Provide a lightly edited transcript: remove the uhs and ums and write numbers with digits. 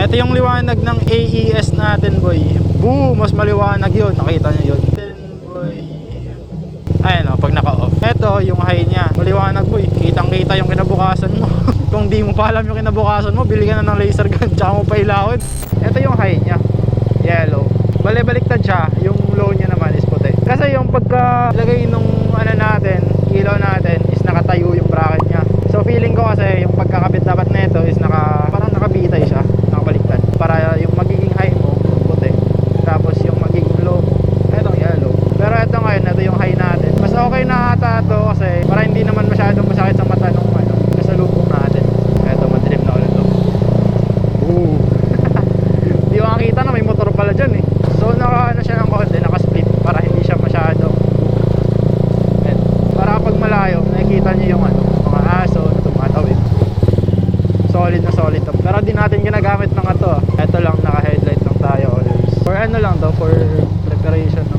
Ito yung liwanag ng AES natin, boy. Boom! Mas maliwanag yun. Nakita nyo yun. Then, boy. Ayan o, pag naka-off. Ito yung high niya. Maliwanag, boy. Kitang-kita yung kinabukasan mo. Kung di mo pa alam yung kinabukasan mo, bili ka na ng laser gun, tsaka mo pa ilawin. Ito yung high niya. Yellow. Baliktad siya. Yung low niya naman is puti. Kasi yung pagkalagay nung ano natin, ilaw natin, is nakatayo yung bracket niya. So feeling ko kasi yung pagkakabit dapat nito is parang nakabitay siya, nakabaliktad. Para yung magiging high mo, puti. Tapos yung magiging low mo, etong yellow. Pero ito ngayon, ito yung high natin. Mas okay na ata ito kasi para hindi naman masyadong masakit sa mata nung kasalubong natin. Eto, madilim na ulit ito. Ooh. Di ko makikita na may motor pala dyan eh. So naka siya ng konti, naka-split para hindi siya masyadong para pag malayo, nakikita niyo yung mga aso na tumatawid. Solid na solid to. Pero di natin ginagamit mga to. Ito lang, naka-headlight lang tayo always. For ano lang to, for preparation